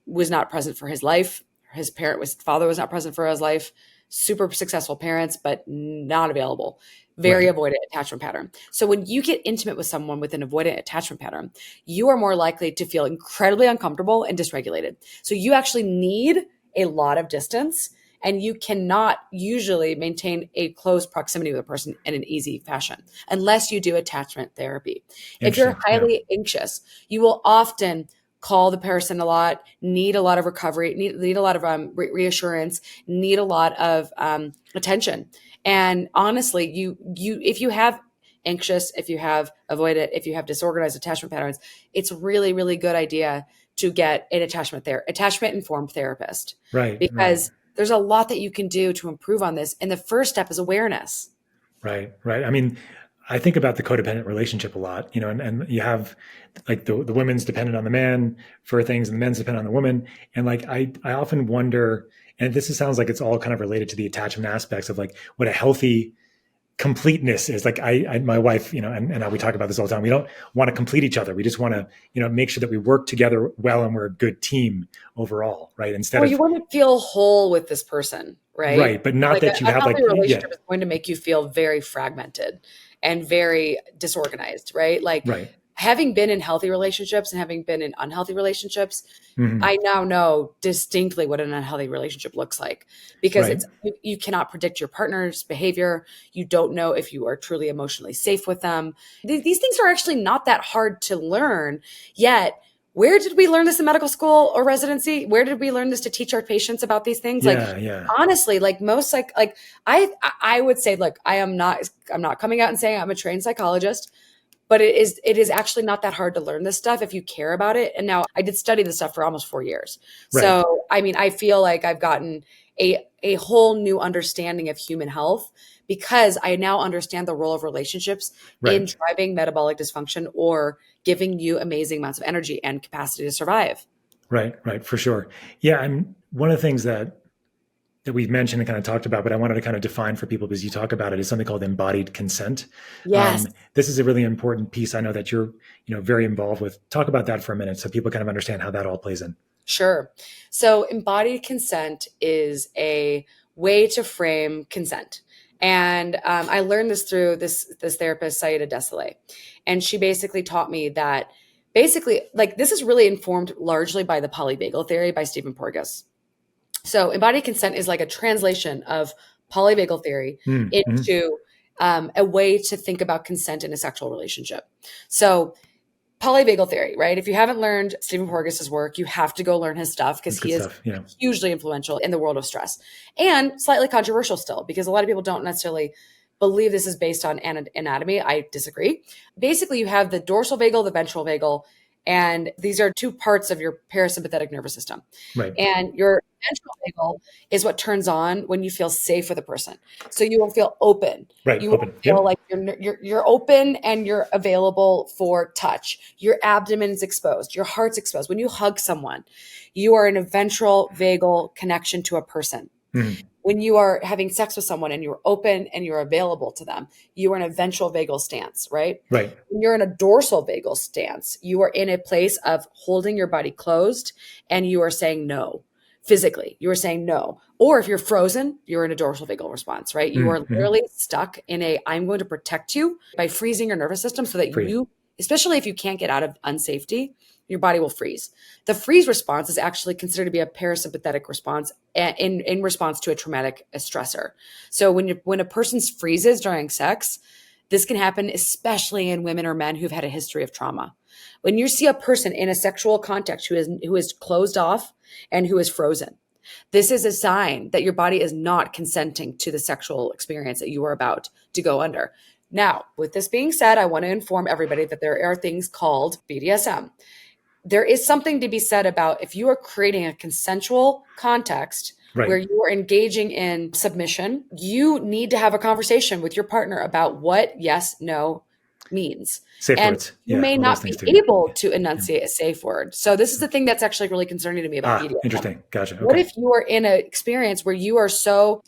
was not present for his life. His father was not present for his life. Super successful parents, but not available. Very avoidant attachment pattern. So when you get intimate with someone with an avoidant attachment pattern, you are more likely to feel incredibly uncomfortable and dysregulated. So you actually need a lot of distance, and you cannot usually maintain a close proximity with a person in an easy fashion unless you do attachment therapy. If you're highly anxious, you will often call the person a lot, need a lot of recovery, need a lot of reassurance, need a lot of attention. And honestly, you if you have anxious, if you have avoidant, if you have disorganized attachment patterns, it's really, really good idea to get an attachment informed therapist. Right. Because there's a lot that you can do to improve on this. And the first step is awareness. Right. Right. I mean, I think about the codependent relationship a lot, and you have like the women's dependent on the man for things and the men's dependent on the woman. And like, I often wonder, and sounds like it's all kind of related to the attachment aspects of like what a healthy completeness is. Like my wife, and we talk about this all the time. We don't want to complete each other. We just want to, make sure that we work together well and we're a good team overall, right? Instead of you want to feel whole with this person, right? Right, but not that you have a relationship is going to make you feel very fragmented and very disorganized, right? Right. Having been in healthy relationships and having been in unhealthy relationships, Mm-hmm. I now know distinctly what an unhealthy relationship looks like, because you cannot predict your partner's behavior. You don't know if you are truly emotionally safe with them. These things are actually not that hard to learn. Yet, where did we learn this in medical school or residency? Where did we learn this to teach our patients about these things? Honestly, most I would say, look, I'm not coming out and saying I'm a trained psychologist. But it is actually not that hard to learn this stuff if you care about it. And now I did study this stuff for almost 4 years. Right. So, I feel like I've gotten a whole new understanding of human health, because I now understand the role of relationships in driving metabolic dysfunction or giving you amazing amounts of energy and capacity to survive. Right. For sure. Yeah. And one of the things that we've mentioned and kind of talked about, but I wanted to kind of define for people, because you talk about it, is something called embodied consent. Yes. This is a really important piece. I know that you're, very involved with. Talk about that for a minute so people kind of understand how that all plays in. Sure. So embodied consent is a way to frame consent. And I learned this through this therapist, Saida Desailly. And she basically taught me that this is really informed largely by the polyvagal theory by Stephen Porges. So embodied consent is like a translation of polyvagal theory into a way to think about consent in a sexual relationship. So polyvagal theory, right? If you haven't learned Stephen Porges' work, you have to go learn his stuff, because he is hugely influential in the world of stress, and slightly controversial still, because a lot of people don't necessarily believe this is based on anatomy. I disagree. Basically, you have the dorsal vagal, the ventral vagal, and these are two parts of your parasympathetic nervous system. Right. And your ventral vagal is what turns on when you feel safe with a person. So you will feel open. Right. You will feel like you're open and you're available for touch. Your abdomen is exposed. Your heart's exposed. When you hug someone, you are in a ventral vagal connection to a person. Mm-hmm. When you are having sex with someone and you're open and you're available to them, you are in a ventral vagal stance, right? Right. When you're in a dorsal vagal stance, you are in a place of holding your body closed and you are saying no. Physically, you are saying no. Or if you're frozen, you're in a dorsal vagal response, right? You are literally stuck in I'm going to protect you by freezing your nervous system so that you, especially if you can't get out of unsafety, your body will freeze. The freeze response is actually considered to be a parasympathetic response in response to a traumatic stressor. So when a person freezes during sex, this can happen especially in women or men who've had a history of trauma. When you see a person in a sexual context who is closed off and who is frozen, this is a sign that your body is not consenting to the sexual experience that you are about to go under. Now, with this being said, I want to inform everybody that there are things called BDSM. There is something to be said about if you are creating a consensual context where you are engaging in submission, you need to have a conversation with your partner about what yes, no means. Safe and words. You may not be able to enunciate a safe word. So this is the thing that's actually really concerning to me about BDSM. Interesting. Gotcha. Okay. What if you are in an experience where you are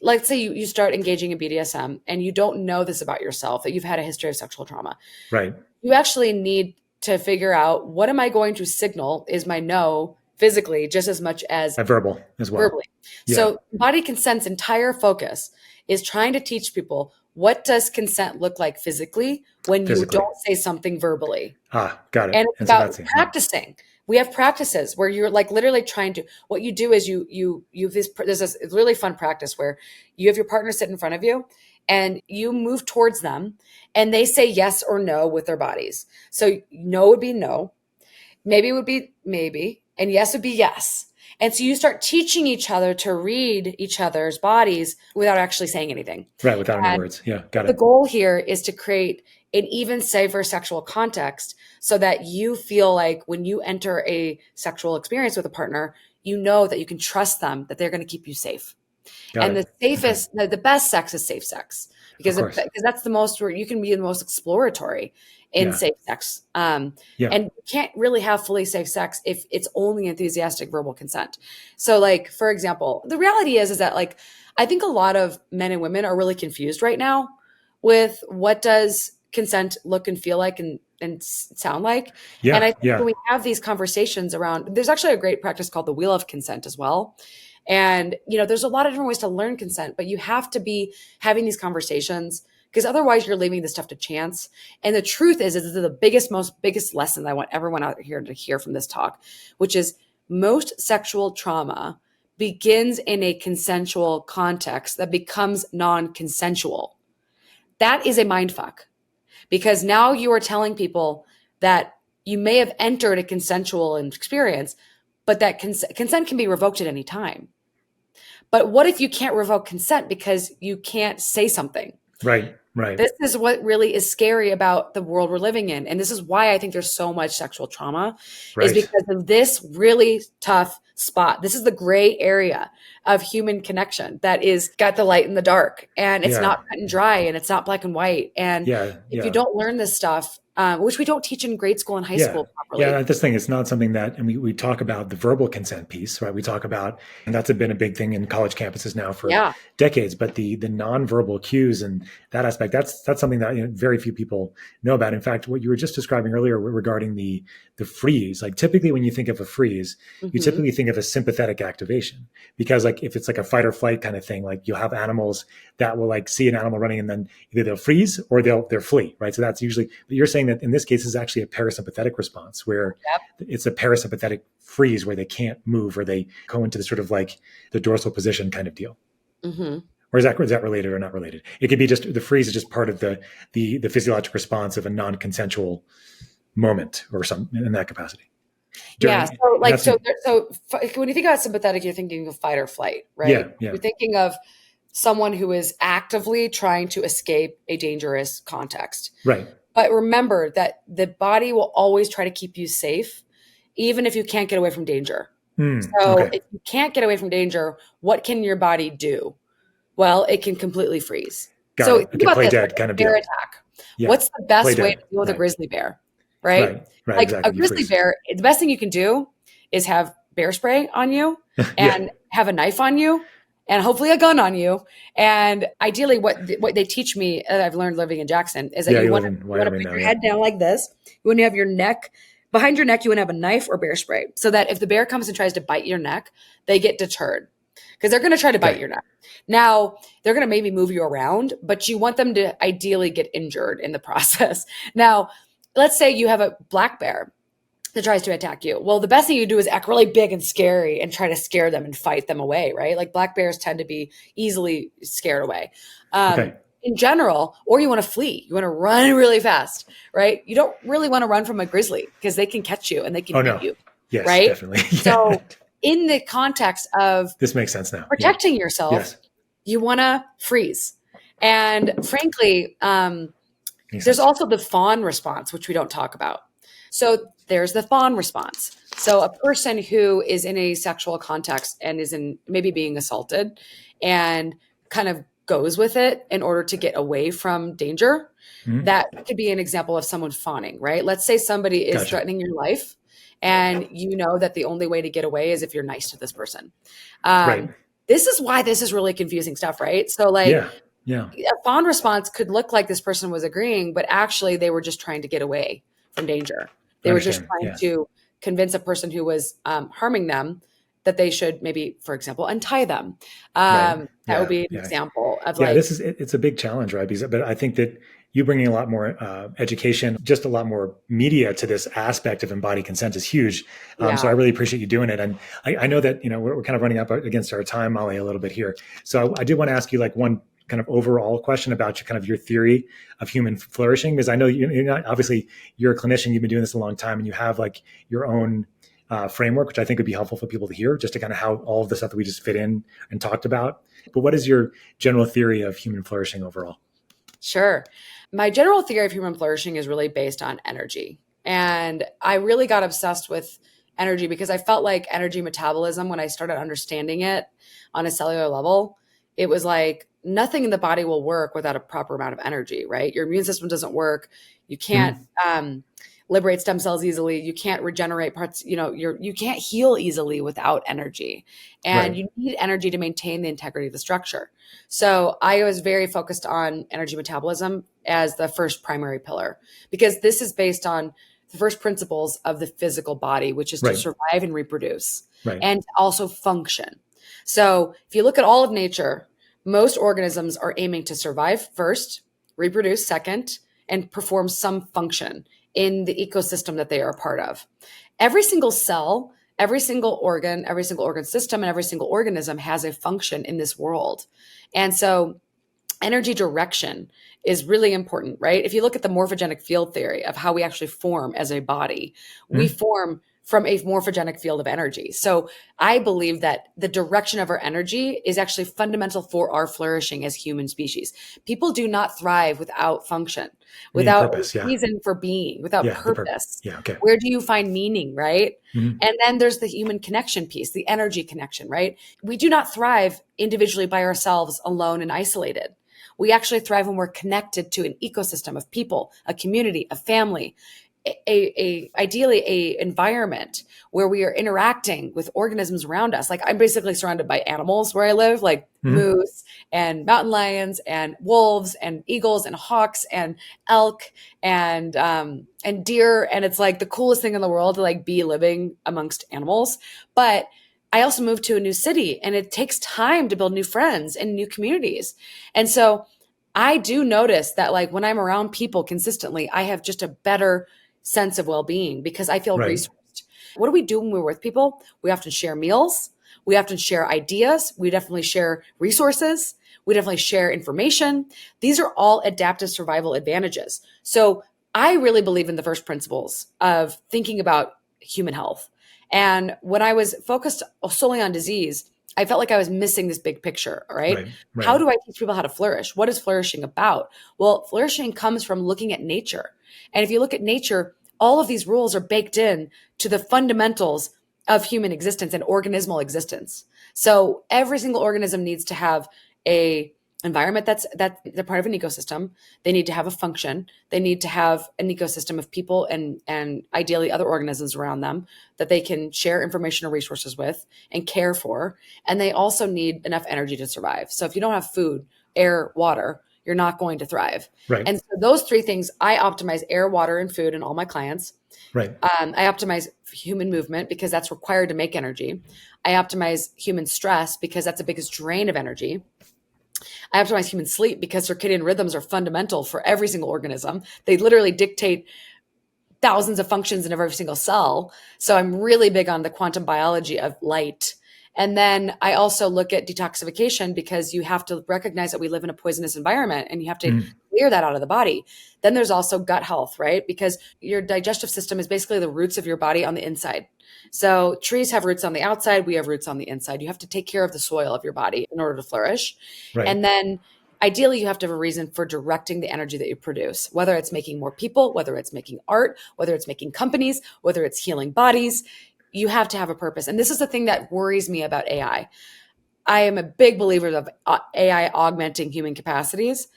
let's say you start engaging in BDSM and you don't know this about yourself, that you've had a history of sexual trauma. Right. You actually need to figure out, what am I going to signal is my no physically just as much as verbal as well. Verbally. Yeah. So body consent's entire focus is trying to teach people, what does consent look like physically when you don't say something verbally? Got it. And it's about practicing. We have practices where you're literally trying to, what you do is there's this really fun practice where you have your partner sit in front of you and you move towards them and they say yes or no with their bodies. So no would be no, maybe would be maybe, and yes would be yes. And so you start teaching each other to read each other's bodies without actually saying anything. Right, without any words. Yeah, got it. The goal here is to create an even safer sexual context so that you feel like when you enter a sexual experience with a partner, you know that you can trust them, that they're going to keep you safe. The safest, the best sex is safe sex because that's the most where you can be the most exploratory in safe sex. And you can't really have fully safe sex if it's only enthusiastic verbal consent. So for example, the reality is that I think a lot of men and women are really confused right now with what does consent look and feel like and sound like. And I think when we have these conversations around, there's actually a great practice called the wheel of consent as well. And, there's a lot of different ways to learn consent, but you have to be having these conversations because otherwise you're leaving this stuff to chance. And the truth is the biggest lesson that I want everyone out here to hear from this talk, which is most sexual trauma begins in a consensual context that becomes non-consensual. That is a mindfuck because now you are telling people that you may have entered a consensual experience, but that consent can be revoked at any time. But what if you can't revoke consent because you can't say something? Right. This is what really is scary about the world we're living in. And this is why I think there's so much sexual trauma is because of this really tough spot. This is the gray area of human connection that is got the light and the dark, and it's not cut and dry, and it's not black and white. And if you don't learn this stuff, which we don't teach in grade school and high school properly. Yeah, this thing is not something that, and we talk about the verbal consent piece, right? We talk about, and that's been a big thing in college campuses now for decades, but the nonverbal cues and that aspect, that's something that very few people know about. In fact, what you were just describing earlier regarding the freeze, like typically when you think of a freeze, you typically think of a sympathetic activation because like if it's like a fight or flight kind of thing, like you'll have animals that will like see an animal running and then either they'll freeze or they'll flee, right? So that's usually, but you're saying that in this case is actually a parasympathetic response where it's a parasympathetic freeze where they can't move or they go into the sort of like the dorsal position kind of deal. Or is that related or not related? It could be just the freeze is just part of the physiologic response of a non-consensual moment or something in that capacity. So when you think about sympathetic, you're thinking of fight or flight, right? You're thinking of someone who is actively trying to escape a dangerous context. Right. But remember that the body will always try to keep you safe, even if you can't get away from danger. If you can't get away from danger, what can your body do? Well, it can completely freeze. Think about this, like kind of bear attack. What's the best way to deal with a grizzly bear? Right? Like exactly. A grizzly bear, the best thing you can do is have bear spray on you and have a knife on you and hopefully a gun on you. And ideally what they teach me that I've learned living in Jackson is that you want to put your head down like this. You want to have your neck behind your neck. You want to have a knife or bear spray so that if the bear comes and tries to bite your neck, they get deterred because they're going to try to bite your neck. Now they're going to maybe move you around, but you want them to ideally get injured in the process. Now, let's say you have a black bear that tries to attack you. Well, the best thing you do is act really big and scary and try to scare them and fight them away, right? Like black bears tend to be easily scared away. In general, or you want to flee. You want to run really fast, right? You don't really want to run from a grizzly because they can catch you and they can eat you. Yes, right? Definitely. So in the context of this makes sense now. Protecting yourself, you want to freeze. And frankly, there's also the fawn response, which we don't talk about. So there's the fawn response. So a person who is in a sexual context and is in maybe being assaulted and kind of goes with it in order to get away from danger, that could be an example of someone fawning, right? Let's say somebody is threatening your life and you know that the only way to get away is if you're nice to this person. This is why this is really confusing stuff, right? So like a fawn response could look like this person was agreeing, but actually they were just trying to get away from danger. They were just trying to convince a person who was harming them that they should maybe, for example, untie them. That would be an example of it's a big challenge, right? But I think that you bringing a lot more education, just a lot more media to this aspect of embodied consent is huge. So I really appreciate you doing it. And I know that, we're kind of running up against our time, Molly, a little bit here. So I did want to ask you like one kind of overall question about your theory of human flourishing, because I know obviously you're a clinician, you've been doing this a long time and you have like your own framework, which I think would be helpful for people to hear, just to kind of how all of the stuff that we just fit in and talked about. But what is your general theory of human flourishing overall? Sure. My general theory of human flourishing is really based on energy. And I really got obsessed with energy because I felt like energy metabolism, when I started understanding it on a cellular level, it was like nothing in the body will work without a proper amount of energy, right? Your immune system doesn't work. You can't, liberate stem cells easily. You can't regenerate parts, you can't heal easily without energy. And you need energy to maintain the integrity of the structure. So I was very focused on energy metabolism as the first primary pillar, because this is based on the first principles of the physical body, which is to survive and reproduce and also function. So if you look at all of nature, most organisms are aiming to survive first, reproduce second, and perform some function in the ecosystem that they are a part of. Every single cell, every single organ system, and every single organism has a function in this world. And so energy direction is really important, right? If you look at the morphogenic field theory of how we actually form as a body, we form from a morphogenic field of energy. So I believe that the direction of our energy is actually fundamental for our flourishing as human species. People do not thrive without function, without purpose, reason for being, without purpose. Okay. Where do you find meaning, right? And then there's the human connection piece, the energy connection, right? We do not thrive individually by ourselves, alone and isolated. We actually thrive when we're connected to an ecosystem of people, a community, a family, ideally a environment where we are interacting with organisms around us. Like I'm basically surrounded by animals where I live, like moose and mountain lions and wolves and eagles and hawks and elk and deer. And it's like the coolest thing in the world to like be living amongst animals. But I also moved to a new city, and it takes time to build new friends and new communities. And so I do notice that like when I'm around people consistently, I have just a better sense of well-being because I feel resourced. What do we do when we're with people? We often share meals. We often share ideas. We definitely share resources. We definitely share information. These are all adaptive survival advantages. So I really believe in the first principles of thinking about human health. And when I was focused solely on disease, I felt like I was missing this big picture, right? How do I teach people how to flourish? What is flourishing about? Well, flourishing comes from looking at nature. And if you look at nature, all of these rules are baked in to the fundamentals of human existence and organismal existence. So every single organism needs to have a environment that's they're part of an ecosystem. They need to have a function. They need to have an ecosystem of people and ideally other organisms around them that they can share information or resources with and care for. And they also need enough energy to survive. So if you don't have food, air, water, you're not going to thrive. And so those three things, I optimize air, water, and food in all my clients. I optimize human movement because that's required to make energy. I optimize human stress because that's the biggest drain of energy. I optimize human sleep because circadian rhythms are fundamental for every single organism. They literally dictate thousands of functions in every single cell. So I'm really big on the quantum biology of light. And then I also look at detoxification because you have to recognize that we live in a poisonous environment and you have to clear that out of the body. Then there's also gut health, right? Because your digestive system is basically the roots of your body on the inside. So trees have roots on the outside. We have roots on the inside. You have to take care of the soil of your body in order to flourish. And then ideally, you have to have a reason for directing the energy that you produce, whether it's making more people, whether it's making art, whether it's making companies, whether it's healing bodies. You have to have a purpose. And this is the thing that worries me about AI. I am a big believer of AI augmenting human capacities,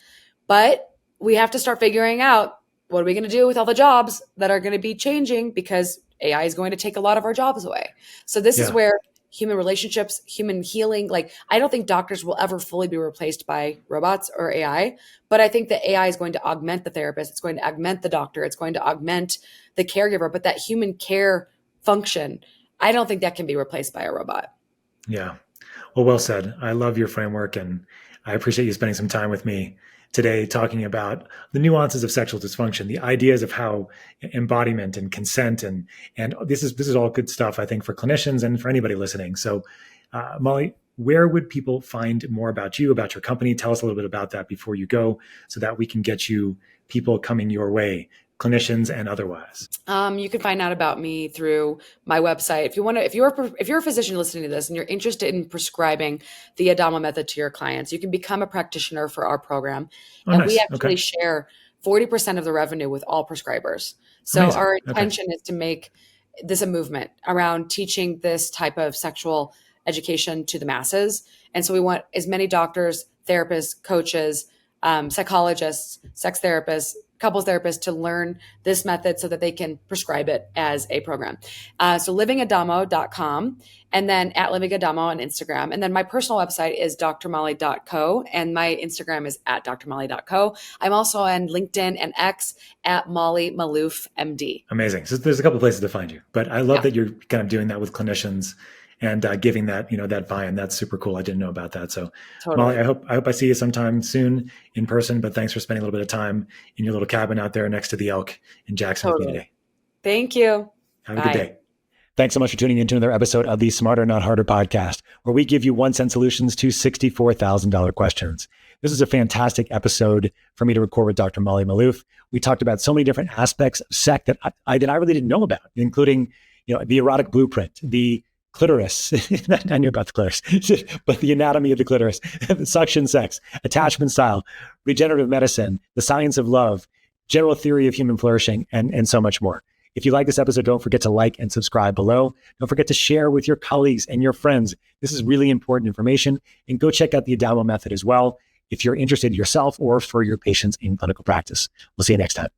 but we have to start figuring out what are we going to do with all the jobs that are going to be changing because AI is going to take a lot of our jobs away. So this is where human relationships, human healing, like I don't think doctors will ever fully be replaced by robots or AI, but I think that AI is going to augment the therapist. It's going to augment the doctor. It's going to augment the caregiver, but that human care function, I don't think that can be replaced by a robot. Yeah. Well said. I love your framework, and I appreciate you spending some time with me today talking about the nuances of sexual dysfunction, the ideas of how embodiment and consent and this is all good stuff, I think, for clinicians and for anybody listening. So, Molly, where would people find more about you, about your company? Tell us a little bit about that before you go, so that we can get you people coming your way, clinicians and otherwise. You can find out about me through my website. If you're a physician listening to this and you're interested in prescribing the Adamo method to your clients, you can become a practitioner for our program. We actually share 40% of the revenue with all prescribers. So amazing. Our intention is to make this a movement around teaching this type of sexual education to the masses. And so we want as many doctors, therapists, coaches, psychologists, sex therapists, couples therapists to learn this method so that they can prescribe it as a program. So livingadamo.com, and then at livingadamo on Instagram. And then my personal website is drmolly.co, and my Instagram is at drmolly.co. I'm also on LinkedIn and X at Molly Maloof, MD. Amazing. So there's a couple of places to find you, but I love that you're kind of doing that with clinicians and giving that, that buy-in. That's super cool. I didn't know about that. So Molly, I hope I see you sometime soon in person, but thanks for spending a little bit of time in your little cabin out there next to the elk in Jackson today. Thank you. Have a good day. Thanks so much for tuning in to another episode of the Smarter Not Harder podcast, where we give you 1 cent solutions to $64,000 questions. This is a fantastic episode for me to record with Dr. Molly Maloof. We talked about so many different aspects of sex that I really didn't know about, including, the erotic blueprint, the clitoris. I knew about the clitoris, but the anatomy of the clitoris, the suction sex, attachment style, regenerative medicine, the science of love, general theory of human flourishing, and so much more. If you like this episode, don't forget to like and subscribe below. Don't forget to share with your colleagues and your friends. This is really important information. And go check out the Adamo method as well if you're interested yourself or for your patients in clinical practice. We'll see you next time.